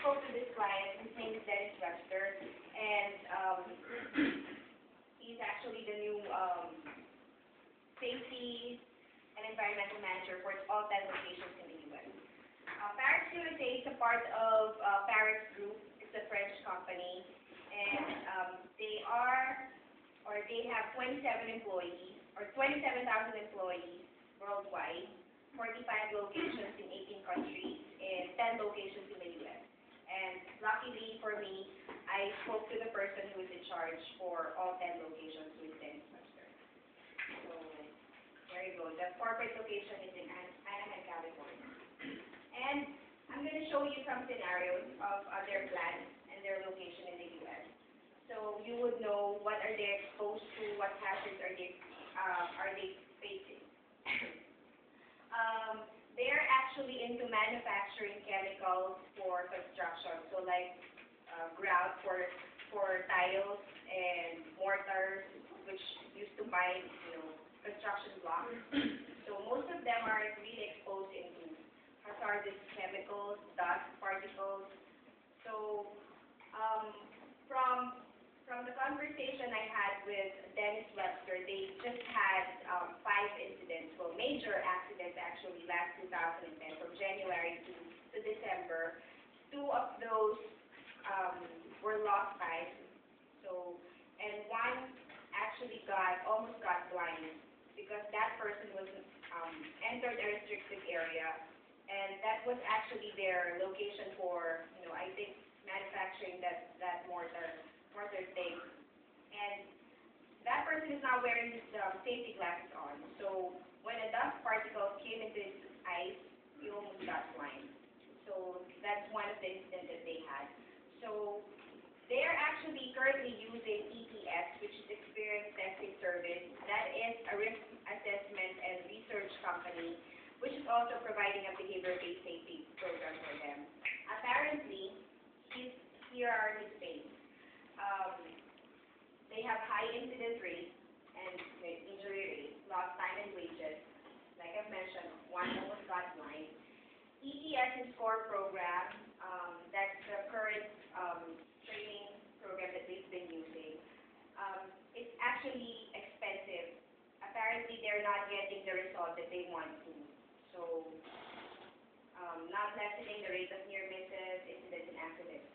spoke to this client. His name is Dennis Webster, and he's actually the new safety and environmental manager for all 10 locations in the U.S. Parex USA is a part of Parex Group. It's a French company, and they have 27 employees, or 27,000 employees worldwide, 45 locations in 18 countries, and 10 locations in the U.S. And luckily for me, I spoke to the person who is in charge for all 10 locations, who is Dennis Webster. So there you go. The corporate location is in Anaheim, California. And I'm going to show you some scenarios of other plants and their location in the U.S. So you would know what are they exposed to, what hazards are they facing. They're actually into manufacturing chemicals for construction, so like grout for tiles and mortars, which used to bind, construction blocks. So most of them are really exposed into hazardous chemicals, dust particles. So from the conversation I had with Dennis Webster, they just had 5 incidents, well, major accidents actually, last 2010, from January to December. 2 of those were lost time. So, and one actually almost got blind because that person was entered a restricted area, and that was actually their location for, I think, manufacturing that mortar thing. And that person is not wearing his safety glasses on. So when a dust particle came into his eyes, he almost got blind. So that's one of the incidents that they had. So they're actually currently using ETS, which is Experience Testing Service. That is a risk assessment and research company, which is also providing a behavior-based safety program for them. Apparently, here are his things. They have high incidence rates and injury rates, lost time and wages. Like I've mentioned, one almost got blind. ETS is core program. That's the current training program that they've been using. It's actually expensive. Apparently, they're not getting the result that they want to. So, not lessening the rate of near misses, incidents, and accidents.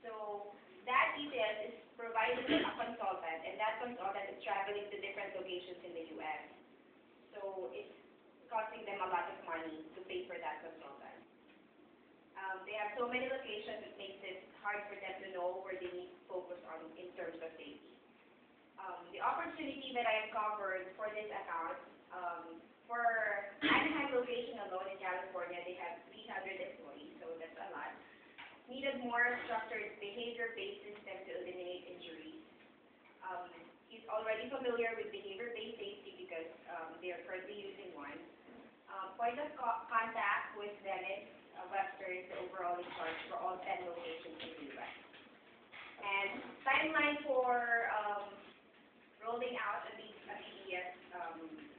So, that ETS is provided by a consultant, and that consultant is traveling to different locations in the U.S. So, it's costing them a lot of money to pay for that consultant. They have so many locations, it makes it hard for them to know where they need to focus on in terms of safety. The opportunity that I uncovered for this account, for Anaheim location alone in California, they have 300 employees, so that's a lot. Needed more structured behavior-based system to eliminate injuries. He's already familiar with behavior-based safety because they are currently using one. Point of contact with Dennis Webster is the overall in charge for all 10 locations in the U.S. And timeline for rolling out a BES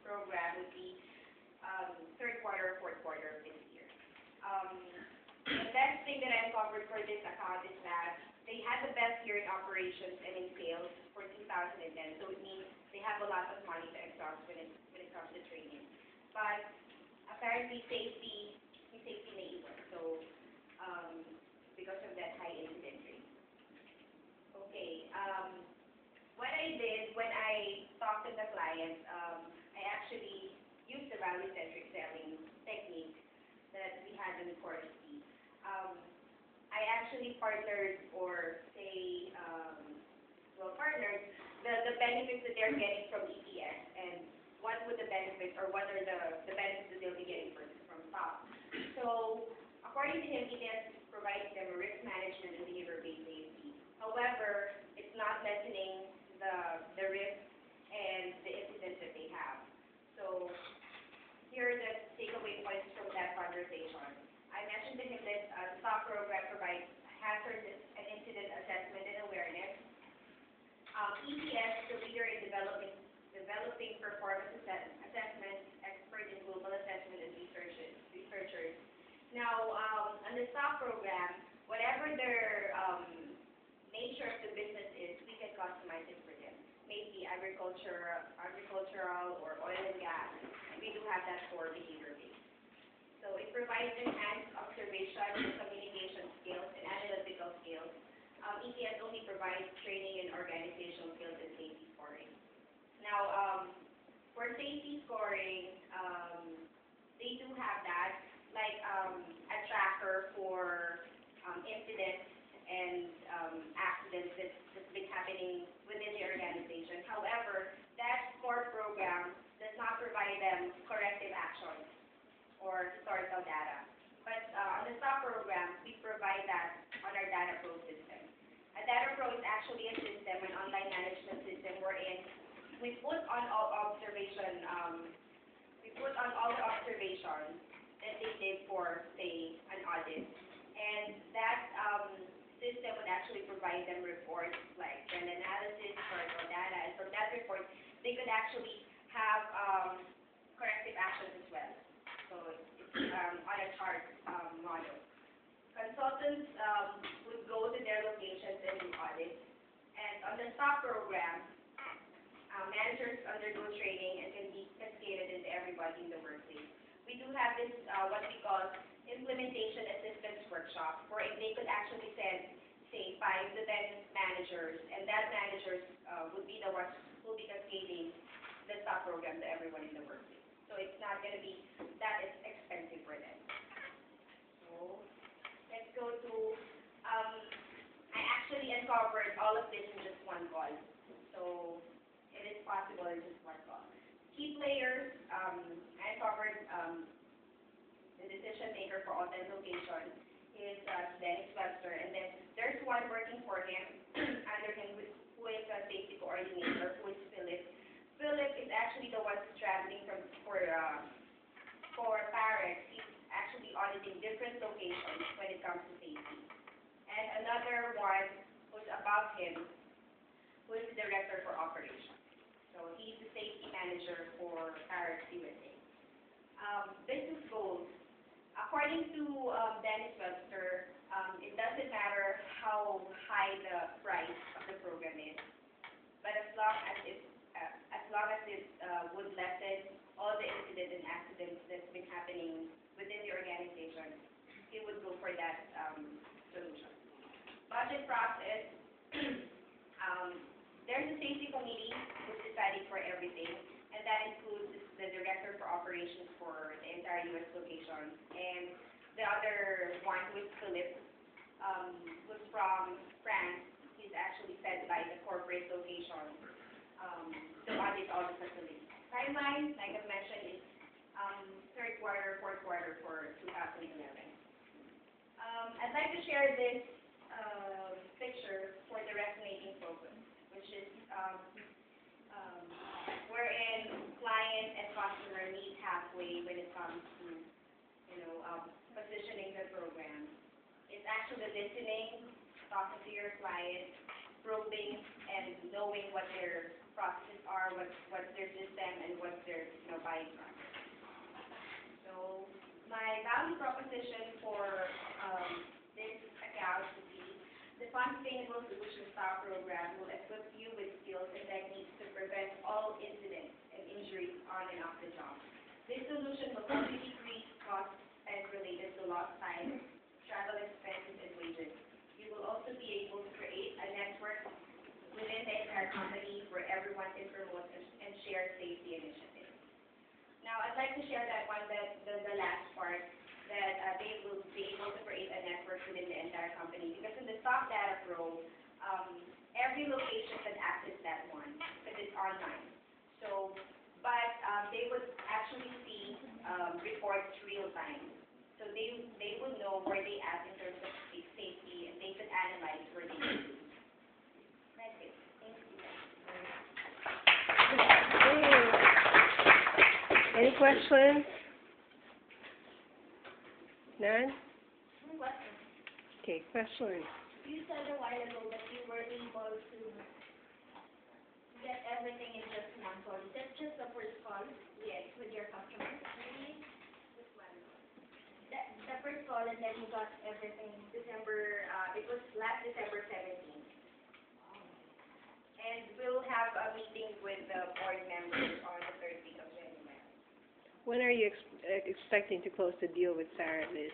program would be 3rd quarter, 4th quarter of this year. The best thing that I uncovered for this account is that they had the best year in operations and in sales for 2010, so it means they have a lot of money to exhaust when it comes to training. But apparently safety naive, so because of that high incident rate. Okay, what I did when I talked to the client, I actually used the value-centric selling technique that we had in the course. I actually partnered, or say, partnered the benefits that they're getting from ETS, and what would the benefits, or what are the benefits that they'll be getting from top. So, according to him, ETS is providing them a risk management and behavior-based safety. However, it's not lessening the risk and the incidents that they have. So, here are the takeaway points from that conversation. I mentioned to him that the STOP program provides hazard and incident assessment and awareness. ETS is the leader in developing performance assessments, expert in global assessment and researchers. Now, on the STOP program, whatever their nature of the business is, we can customize it for them. Maybe agricultural or oil and gas. We do have that for behavior based. So it provides enhanced observation, communication skills, and analytical skills. ETS only provides training in organizational skills and safety scoring. Now, for safety scoring, they do have that, like a tracker for incidents and accidents that's been happening within the organization. However, that score program does not provide them corrective actions or historical data. But on the STOP program, we provide that on our Data Pro system. A Data Pro is actually a system, an online management system wherein we put on all observation, the observations that they did for, say, an audit. And that system would actually provide them reports like trend analysis, historical data, and from that report, they could actually have corrective actions as well. So it's on a chart model. Consultants would go to their locations and do audits. And on the STOP program, managers undergo training and can be cascaded into everybody in the workplace. We do have this, what we call implementation assistance workshop, where they could actually send, say, 5 to 10 managers, and that managers would be the ones who will be cascading the STOP program to everyone in the workplace. So it's not going to be that expensive for them. So let's go to, I actually uncovered all of this in just one call. So it is possible in just one call. Key players, I uncovered the decision maker for all 10 locations is Dennis Webster, and then there's one working for him under him who is a safety coordinator, who is Philip. Philip is actually the one who's traveling for Parex. He's actually auditing different locations when it comes to safety. And another one who's above him, who is the director for operations. So he's the safety manager for Parex USA. Business goals. According to Dennis Webster, it doesn't matter how high the price of the program is, but as long as it would lessen all the incidents and accidents that's been happening within the organization, he would go for that solution. Budget process. There's a safety committee who's deciding for everything, and that includes the director for operations for the entire U.S. location, and the other one who is Philip, who's from France. He's actually sent by the corporate location to audit all the facilities. Timeline, like I've mentioned, is third quarter, fourth quarter for 2011. I'd like to share this picture for the resonating program, which is wherein client and customer meet halfway when it comes to, positioning the program. It's actually listening, talking to your client, probing, and knowing what their processes are, what's their system, and what's their buying process. So my value proposition for this account would be the Fund Sustainable Solutions STOP program will equip you with skills and techniques to prevent all incidents and injuries on and off the job. This solution will help you decrease costs and related to lost time, travel expenses, and wages. You will also be able to create a network within the entire company where everyone can promote and share safety initiatives. Now, I'd like to share that one, the last part, that they will be able to create a network within the entire company. Because in the STOP Data Pro, every location can access that one because it's online. So, but they would actually see reports real time. So they would know where they at in terms of safety, and they could analyze where they are. That's it. Thank you. Any questions? None? Okay, questions. You said a while ago that you were able to get everything in just one call. Is that just the first call? Yes, with your customers? Really? Just one. The first call, and then you got everything. December, it was last December 17th. And we'll have a meeting with the board members on the third week of January. When are you expecting to close the deal with Sarah, Liz?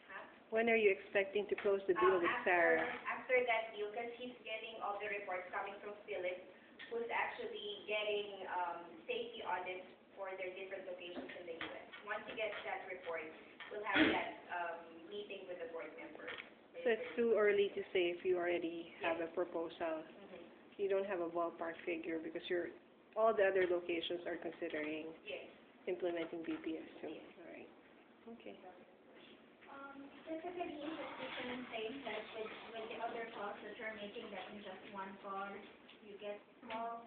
Huh? When are you expecting to close the deal with Sarah? After that deal, because he's getting all the reports coming from Philip, who's actually getting safety audits for their different locations in the U.S. Once he gets that report, we'll have that meeting with the board members. So it's too early to say if you already have a proposal. You don't have a ballpark figure because all the other locations are considering Yes. implementing BPS too. All right. Okay. Specifically interested in saying that with the other calls that you're making, that in just one call, you get all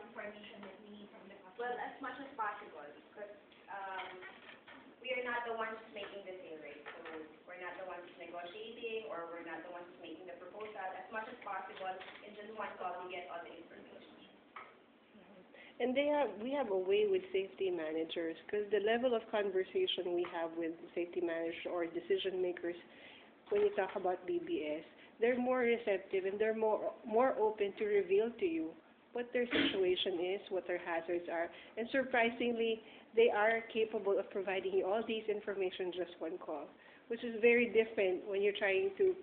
information that we need from the Well, customer. as much as possible, because we are not the ones making the deal rate. So we're not the ones negotiating, or we're not the ones making the proposal. As much as possible, in just one call, we get all the information. And we have a way with safety managers because the level of conversation we have with safety managers or decision makers when you talk about BBS, they're more receptive and they're more open to reveal to you what their situation is, what their hazards are, and surprisingly, they are capable of providing you all these information in just one call, which is very different when you're trying to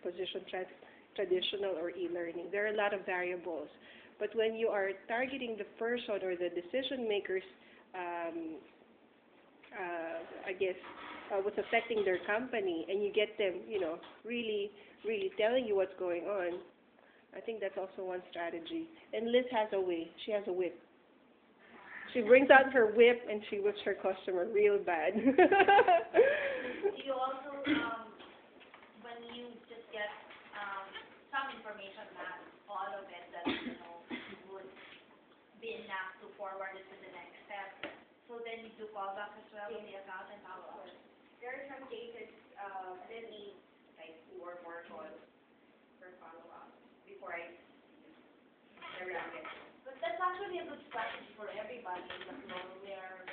position traditional or e-learning. There are a lot of variables. But when you are targeting the person or the decision makers, what's affecting their company, and you get them, really, really telling you what's going on, I think that's also one strategy. And Liz has a way. She has a whip. She brings out her whip and she whips her customer real bad. Do you also, when you just get some information, not all of it, that would be enough to forward it to the next step, so then you do call back as well with the accountant afterwards? There are some cases that need like 2 or more calls for follow-up before I around it. But that's actually a good strategy for everybody in the floor, where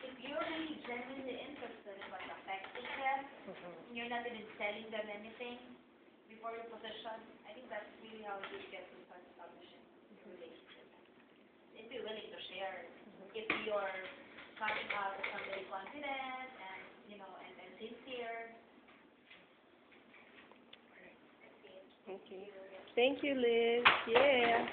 if you're really genuinely interested in what's affecting them, and you're not even telling them anything before your position, I think that's really how you get to start establishing a relationship. If you're willing to share, if you're coming out as somebody confident and, and sincere. Okay. Thank you, Liz. Yeah.